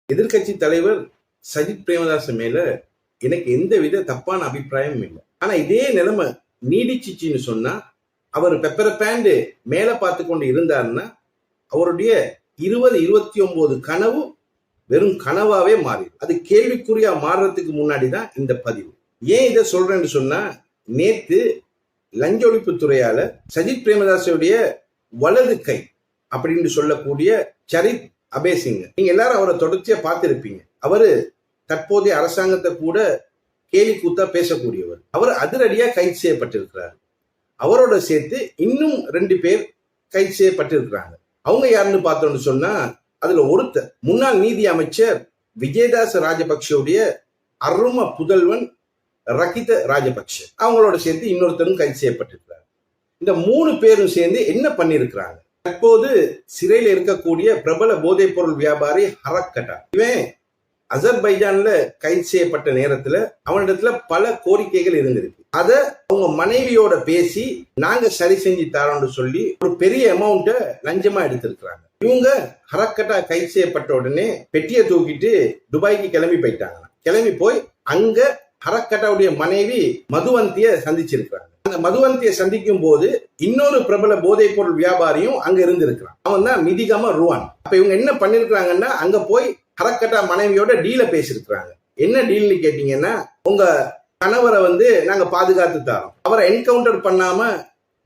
எதிர்கட்சி தலைவர் சஜித் பிரேமதாச மேல எனக்கு எந்தவித தப்பான அபிப்பிராயமும் இல்லை. ஆனா இதே நிலைமை நீடிச்சிச்சின்னு சொன்னா அவர் பெப்பர பேண்டு மேல பார்த்து கொண்டு இருந்தாருன்னா அவருடைய 2029 கனவு வெறும் கனவாவே மாறிடும். அது கேள்விக்குறியா மாறுறதுக்கு முன்னாடி தான் இந்த பதிவு. ஏன் இதை சொல்றேன்னு சொன்னா, நேத்து லஞ்ச ஒழிப்பு துறையால சஜித் பிரேமதாசுடைய வலது கை அப்படின்னு சொல்லக்கூடிய சரித் அபேசிங்க, நீங்க எல்லாரும் அவரை தொடர்ச்சியா பார்த்திருப்பீங்க. அவரு தற்போதைய அரசாங்கத்தை கூட கேலி கூத்தா பேசக்கூடியவர். அவர் அதிரடியா கைது செய்யப்பட்டிருக்கிறார். அவரோட சேர்த்து இன்னும் 2 பேர் கைது செய்யப்பட்டிருக்கிறாங்க. அவங்க யாருன்னு பார்த்தோம்னு சொன்னா, அதுல ஒருத்தர் முன்னாள் நீதி அமைச்சர் விஜயதாச ராஜபக்ஷவுடைய அரும புதல்வன் ரகித ராஜபக்ஷ. அவங்களோட சேர்த்து இன்னொருத்தரும் கைது செய்யப்பட்டிருக்கிறார். இந்த 3 பேரும் சேர்ந்து என்ன பண்ணிருக்கிறாங்க? தற்போது சிறையில் இருக்கக்கூடிய பிரபல போதைப் பொருள் வியாபாரி ஹரக்கட்டா, இவன் அசர்பைஜான்ல கைது செய்யப்பட்ட நேரத்துல அவனிடத்துல பல கோரிக்கைகள் இருந்திருக்கு. அத அவங்க மனைவியோட பேசி நாங்க சரி செஞ்சு தரோம்னு சொல்லி ஒரு பெரிய அமௌண்ட லஞ்சமா எடுத்திருக்கிறாங்க. இவங்க ஹரக்கட்டா கைது செய்யப்பட்ட உடனே பெட்டியை தூக்கிட்டு துபாய்க்கு கிளம்பி போயிட்டாங்க. கிளம்பி போய் அங்க ஹரக்கட்டாவுடைய மனைவி மதுவந்திய சந்திச்சிருக்கிறாங்க. அந்த மதுவந்தியை சந்திக்கும் போது இன்னொரு பிரபல போதைப் பொருள் வியாபாரியும் அங்க இருந்திருக்கிறான். அவன் தான் மிதிகம ருவான். அப்ப இவங்க என்ன பண்ணிருக்கிறாங்கன்னா, அங்க போய் ஹரக்கட்டா மனைவியோட டீல பேசிருக்கிறாங்க. என்ன டீல்னு கேட்டீங்கன்னா, உங்க கணவரை நாங்க பாதுகாத்து தரோம், அவரை என்கவுண்டர் பண்ணாம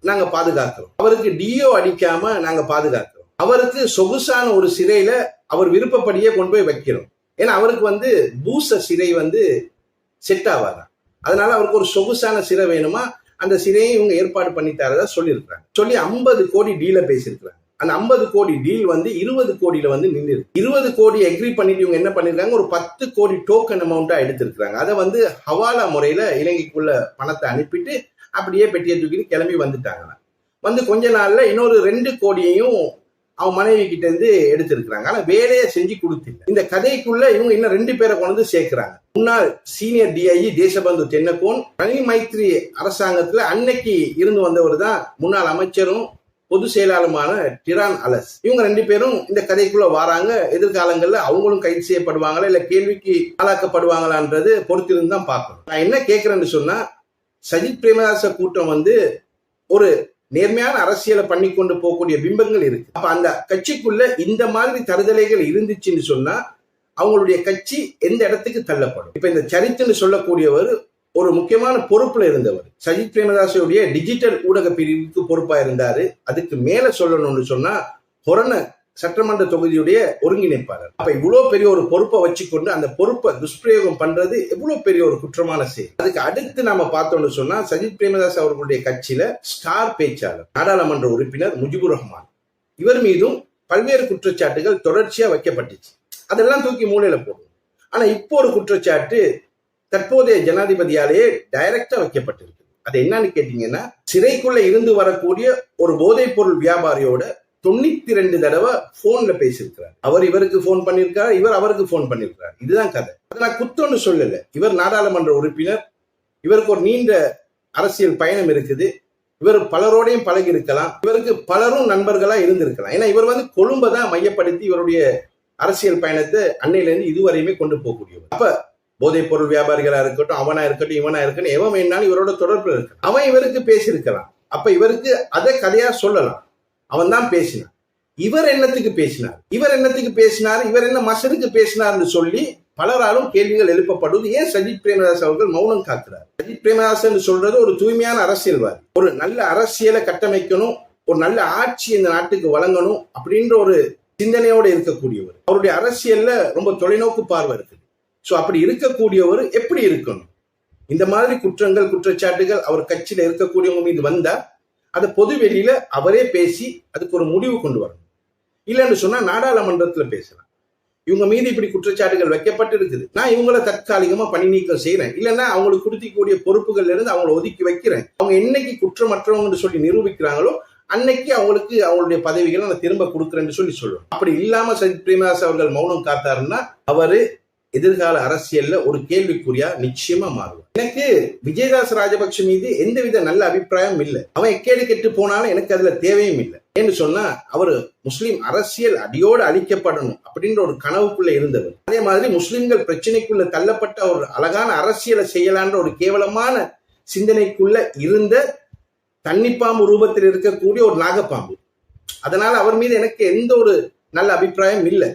நாங்க பாதுகாக்கிறோம், அவருக்கு டிஓ அடிக்காம நாங்க பாதுகாக்கிறோம், அவருக்கு சொகுசான ஒரு சிறையில அவர் விருப்பப்படியே கொண்டு போய் வைக்கிறோம். ஏன்னா அவருக்கு பூச சிறை செட் ஆகாதான். அதனால அவருக்கு ஒரு சொகுசான சிறை வேணுமா, அந்த சிறையை இவங்க ஏற்பாடு பண்ணி தரதா சொல்லியிருக்காங்க. சொல்லி 50 கோடி டீல பேசியிருக்கிறாங்க. அந்த 50 கோடி டீல் 20 கோடியில நின்று 20 கோடி எக்ரி பண்ணிட்டு இவங்க என்ன பண்ணிருக்காங்க, ஒரு 10 கோடி டோக்கன் அமௌண்டா எடுத்திருக்காங்க. அதை ஹவாலா முறையில இலங்கைக்குள்ள பணத்தை அனுப்பிட்டு அப்படியே பெட்டியை தூக்கிட்டு கிளம்பி வந்துட்டாங்க. கொஞ்ச நாள்ல இன்னொரு 2 கோடியையும் அவன் மனைவி கிட்ட இருந்து எடுத்திருக்கிறாங்க. ஆனா வேலையை செஞ்சு கொடுத்தில்லை. இந்த கதைக்குள்ள இவங்க இன்னும் 2 பேரை கொண்டு சேர்க்கிறாங்க. முன்னாள் சீனியர் டிஐஜி தேசபந்து தென்னகோன், ரணில் மைத்ரி அரசாங்கத்துல அன்னைக்கு இருந்து வந்தவர் தான் முன்னாள் அமைச்சரும் பொது செயலாளருமான டிரான் அலஸ். இவங்க 2 பேரும் இந்த கதைக்குள்ள வராங்க. எதிர்காலங்கள்ல அவங்களும் கைது செய்யப்படுவாங்களா இல்ல கேள்விக்கு ஆளாக்கப்படுவாங்களான்றது பொறுத்திருந்து தான் பார்க்கணும். நான் என்ன கேட்கிறேன்னு சொன்னா, சஜித் பிரேமதாச கூட்டம் ஒரு நேர்மையான அரசியலை பண்ணி கொண்டு போகக்கூடிய பிம்பங்கள் இருக்கு. அப்ப அந்த கட்சிக்குள்ள இந்த மாதிரி தருதலைகள் இருந்துச்சுன்னு சொன்னா அவங்களுடைய கட்சி எந்த இடத்துக்கு தள்ளப்படும்? இப்ப இந்த சரித்துன்னு சொல்லக்கூடியவர் ஒரு முக்கியமான பொறுப்புல இருந்தவர். சஜித் பிரேமதாசுடைய டிஜிட்டல் ஊடக பிரிவுக்கு பொறுப்பா இருந்தாரு. அதுக்கு மேல சொல்லணும்னு சொன்னா ஹொரண சட்டமன்ற தொகுதியுடைய ஒருங்கிணைப்பாளர். அப்ப இவ்வளவு பெரிய ஒரு பொறுப்பை வச்சுக்கொண்டு அந்த பொறுப்பை துஷ்பிரயோகம் பண்றது எவ்வளவு பெரிய ஒரு குற்றமான செயல். அதுக்கு அடுத்து நாம பார்த்தோம்னு சொன்னா, சஜித் பிரேமதாஸ் அவர்களுடைய கட்சியில ஸ்டார் பேச்சாளர் நாடாளுமன்ற உறுப்பினர் முஜிபுர் ரஹ்மான், இவர் மீதும் பல்வேறு குற்றச்சாட்டுகள் தொடர்ச்சியா வைக்கப்பட்டுச்சு. அதெல்லாம் தூக்கி மூலையில போடும். ஆனா இப்போ ஒரு குற்றச்சாட்டு தற்போதைய ஜனாதிபதியாலேயே டைரக்டா வைக்கப்பட்டிருக்கு. அது என்னன்னு கேட்டீங்கன்னா, சிறைக்குள்ள இருந்து வரக்கூடிய ஒரு போதைப் பொருள் வியாபாரியோட 92 தடவை போன்ல பேசியிருக்கிறார். அவர் இவருக்கு போன் பண்ணிருக்காரு, இவர் அவருக்கு போன் பண்ணிருக்காரு. இதுதான் கதை. அதை நான் குத்தம்னு சொல்லல. இவர் நாடாளுமன்ற உறுப்பினர், இவருக்கு ஒரு நீண்ட அரசியல் பயணம் இருக்குது, இவர் பலரோடையும் பழகி இருக்கலாம், இவருக்கு பலரும் நண்பர்களா இருந்திருக்கலாம். ஏன்னா இவர் கொழும்பை தான் மையப்படுத்தி இவருடைய அரசியல் பயணத்தை அன்னையில இருந்து இதுவரையுமே கொண்டு போகக்கூடியவர். அப்ப போதைப் பொருள் வியாபாரிகளா இருக்கட்டும், அவனா இருக்கட்டும், இவனா இருக்கட்டும், எவன் வேணாலும் இவரோட தொடர்பு இருக்கு. அவன் இவருக்கு பேசியிருக்கலாம். அப்ப இவருக்கு அதை கதையா சொல்லலாம். அவன் தான் பேசினான். இவர் என்னத்துக்கு பேசினார், இவர் என்ன மசருக்கு பேசினார்னு சொல்லி பலராலும் கேள்விகள் எழுப்பப்படுவது. ஏன் சஜித் பிரேமதாஸ் அவர்கள் மௌனம் காக்கிறார்? சஜித் பிரேமதாஸ் சொல்றது ஒரு தூய்மையான அரசியல்வாதி, ஒரு நல்ல அரசியலை கட்டமைக்கணும், ஒரு நல்ல ஆட்சி இந்த நாட்டுக்கு வழங்கணும் அப்படின்ற ஒரு சிந்தனையோடு இருக்கக்கூடியவர். அவருடைய அரசியல்ல ரொம்ப தொலைநோக்கு பார்வை இருக்குது. சோ அப்படி இருக்கக்கூடியவர் எப்படி இருக்கணும்? இந்த மாதிரி குற்றங்கள் குற்றச்சாட்டுகள் அவர் கட்சியில இருக்கக்கூடியவங்க மீது வந்தா அதை பொது வெளியில அவரே பேசி அதுக்கு ஒரு முடிவு கொண்டு வரணும். இல்லைன்னு சொன்னா நாடாளுமன்றத்துல பேசலாம். இவங்க மீது இப்படி குற்றச்சாட்டுகள் வைக்கப்பட்டு இருக்குது, நான் இவங்களை தற்காலிகமா பணி நீக்கம் செய்யறேன், இல்லைன்னா அவங்களுக்கு கொடுக்கக்கூடிய பொறுப்புகள்ல இருந்து அவங்களை ஒதுக்கி வைக்கிறேன். அவங்க என்னைக்கு குற்றமற்றவங்க சொல்லி நிரூபிக்கிறாங்களோ அன்னைக்கு அவங்களுக்கு அவங்களுடைய பதவிகளை நான் திரும்ப கொடுக்குறேன்னு சொல்லி சொல்லணும். அப்படி இல்லாம சஜித் பிரேமதாஸ் அவர்கள் மௌனம் காத்தாருன்னா அவரு எதிர்கால அரசியல்ல ஒரு கேள்விக்குறியா நிச்சயமா மாறுவார். எனக்கு விஜயதாஸ் ராஜபக்ஷ மீது எந்தவித நல்ல அபிப்பிராயம் இல்லை. அவன் எக்கேடு கெட்டு போனாலும் எனக்கு அதுல தேவையும் இல்லை. என்று சொன்னா அவர் முஸ்லிம் அரசியல் அடியோடு அழிக்கப்படணும் அப்படின்ற ஒரு கனவுக்குள்ள இருந்தவர். அதே மாதிரி முஸ்லிம்கள் பிரச்சனைக்குள்ள தள்ளப்பட்ட ஒரு அழகான அரசியலை செய்யலான்ற ஒரு கேவலமான சிந்தனைக்குள்ள இருந்த தண்ணிப்பாம்பு ரூபத்தில் இருக்கக்கூடிய ஒரு நாகப்பாம்பு. அதனால அவர் மீது எனக்கு எந்த ஒரு நல்ல அபிப்பிராயம் இல்லை.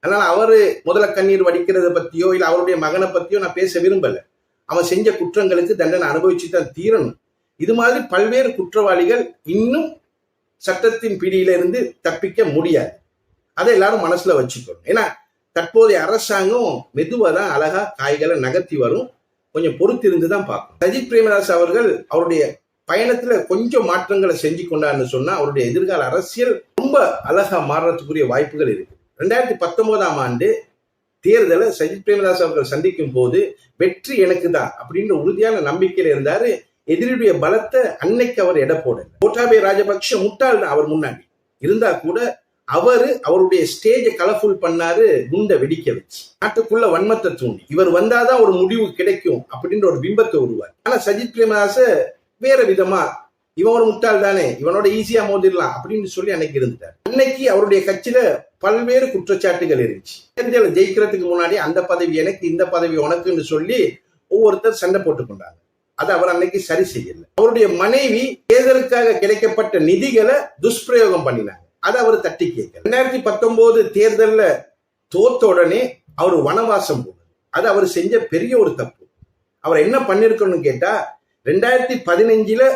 அதனால அவரு முதல கண்ணீர் வடிக்கிறத பத்தியோ இல்ல அவருடைய மகனை பத்தியோ நான் பேச விரும்பல. அவன் செஞ்ச குற்றங்களுக்கு தண்டனை அனுபவிச்சு தான் தீரணும். இது மாதிரி பல்வேறு குற்றவாளிகள் இன்னும் சட்டத்தின் பிடியில இருந்து தப்பிக்க முடியாது. அதை எல்லாரும் மனசுல வச்சுக்கணும். ஏன்னா தற்போதைய அரசாங்கம் மெதுவா தான் அழகா காய்களை நகர்த்தி வரும். கொஞ்சம் பொறுத்து இருந்து தான் பார்க்கணும். சஜித் பிரேமதாஸ் அவர்கள் அவருடைய பயணத்துல கொஞ்சம் மாற்றங்களை செஞ்சு கொண்டான்னு சொன்னா அவருடைய எதிர்கால அரசியல் ரொம்ப அழகா மாறுறதுக்குரிய வாய்ப்புகள் இருக்கு. 2019ஆம் ஆண்டு தேர்தலை சஜித் பிரேமதாஸ் அவர்கள் சந்திக்கும் போது வெற்றி எனக்கு தான் அப்படின்ற உறுதியான நம்பிக்கையில இருந்தாரு. எதிரியுடைய பலத்தை அன்னைக்கு அவர் எடை போடல. கோட்டாபய ராஜபக்ஷ முட்டாள் தான் அவர் முன்னாடி இருந்தா கூட அவருடைய ஸ்டேஜை கலர்ஃபுல் பண்ணாரு, குண்டை வெடிக்க வச்சு நாட்டுக்குள்ள வன்மத்தை தூண்டி இவர் வந்தாதான் ஒரு முடிவு கிடைக்கும் அப்படின்ற ஒரு பிம்பத்தை உருவாரு. ஆனா சஜித் பிரேமதாச வேற விதமா இவன் ஒரு முட்டாள் தானே, இவனோட ஈஸியா மோதிடலாம் அப்படின்னு சொல்லி அன்னைக்கு இருந்துட்டார். அன்னைக்கு அவருடைய கட்சியில பல்வேறு குற்றச்சாட்டுகள் இருந்துச்சு. தேர்தலை ஜெயிக்கிறதுக்கு முன்னாடி அந்த பதவி எனக்கு இந்த பதவி உனக்குன்னு சொல்லி ஒவ்வொருத்தர் சண்டை போட்டு கொண்டாங்க. அதை அவர் அன்னைக்கு சரி செய்யல. அவருடைய மனைவி தேர்தலுக்காக கிடைக்கப்பட்ட நிதிகளை துஷ்பிரயோகம் பண்ணினாங்க. அதை அவர் தட்டி கேட்கல. 2019 தேர்தல்ல தோத்த உடனே அவர் வனவாசம் போனார். அது அவர் செஞ்ச பெரிய ஒரு தப்பு. அவர் என்ன பண்ணிருக்கணும்னு கேட்டா 2015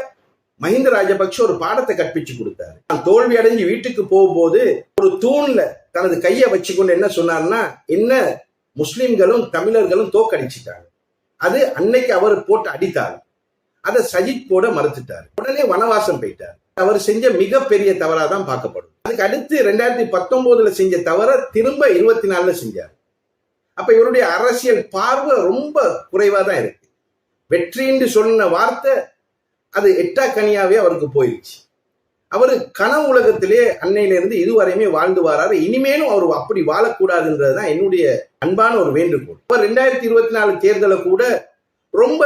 மஹிந்த ராஜபக்ஷ ஒரு பாடத்தை கற்பிச்சு கொடுத்தாரு. தோல்வி அடைஞ்சு வீட்டுக்கு போகும்போது ஒரு தூண்ல தனது கையை வச்சுக்கொண்டு என்ன சொன்னார்னா, என்ன முஸ்லிம்களும் தமிழர்களும் தோக்கடிச்சிட்டாங்க, அது அன்னைக்கு அவர் போட்டு அடித்தார். அதை சஜித் போட மறுத்துட்டார். உடனே வனவாசம் போயிட்டார். அவர் செஞ்ச மிகப்பெரிய தவறாதான் பார்க்கப்படும். அதுக்கு அடுத்து 2019 செஞ்ச தவற திரும்ப 24 செஞ்சார். அப்ப இவருடைய அரசியல் பார்வை ரொம்ப குறைவா தான் இருக்கு. வெற்றின்னு சொன்ன வார்த்தை அது எட்டா கனியாவே அவருக்கு போயிடுச்சு. அவரு கனவு உலகத்திலே அன்னையிலிருந்து இதுவரையுமே வாழ்ந்து வராரு. இனிமேலும் அவர் அப்படி வாழக்கூடாதுன்றதுதான் என்னுடைய அன்பான ஒரு வேண்டுகோள். அவர் 2024 தேர்தலை கூட ரொம்ப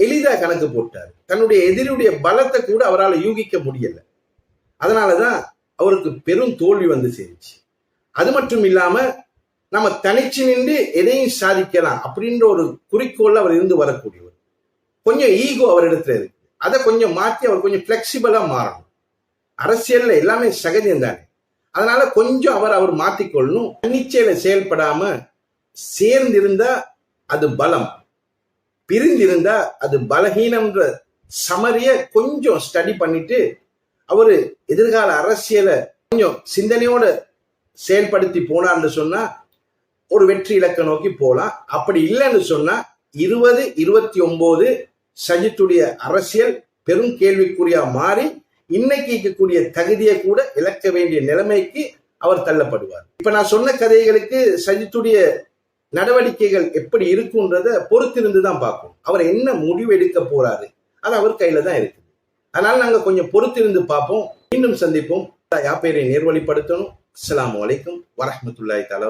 எளிதா கணக்கு போட்டார். தன்னுடைய எதிரியுடைய பலத்தை கூட அவரால் யூகிக்க முடியல. அதனாலதான் அவருக்கு பெரும் தோல்வி வந்து சேருச்சு. அது மட்டும் இல்லாம நம்ம தனிச்சு நின்று எதையும் சாதிக்கலாம் அப்படின்ற ஒரு குறிக்கோள் அவர் இருந்து வரக்கூடியவர். கொஞ்சம் ஈகோ அவரிடத்துல இருக்கு. அதை கொஞ்சம் மாற்றி அவர் கொஞ்சம் பிளெக்சிபிளா மாறணும். அரசியல்ல எல்லாமே சகஜம் தானே. அதனால கொஞ்சம் அவர் மாத்திக்கொள்ளணும். தன்னிச்சையில செயல்படாம சேர்ந்திருந்தா அது பலம், பிரிந்திருந்தா அது பலகீனம்ன்ற சமரிய கொஞ்சம் ஸ்டடி பண்ணிட்டு அவரு எதிர்கால அரசியலை கொஞ்சம் சிந்தனையோட செயல்படுத்தி போனான்னு சொன்னா ஒரு வெற்றி இலக்க நோக்கி போலாம். அப்படி இல்லைன்னு சொன்னா 2029 சஜித்துடைய அரசியல் பெரும் கேள்விக்குறியா மாறி இன்னைக்கு இருக்கக்கூடிய தகுதியை கூட இழக்க வேண்டிய நிலைமைக்கு அவர் தள்ளப்படுவார். இப்ப நான் சொன்ன கதைகளுக்கு சஜித்துடைய நடவடிக்கைகள் எப்படி இருக்குன்றத பொறுத்திருந்து தான் பார்க்கணும். அவர் என்ன முடிவு எடுக்க போறாரு அது அவர் கையில தான் இருக்குது. அதனால நாங்க கொஞ்சம் பொறுத்திருந்து பார்ப்போம். மீண்டும் சந்திப்போம். யாப்பேரை நேர்வழிப்படுத்தணும். அஸ்ஸலாமு அலைக்கும் வரஹ்மத்துல்லாஹி தஆலா.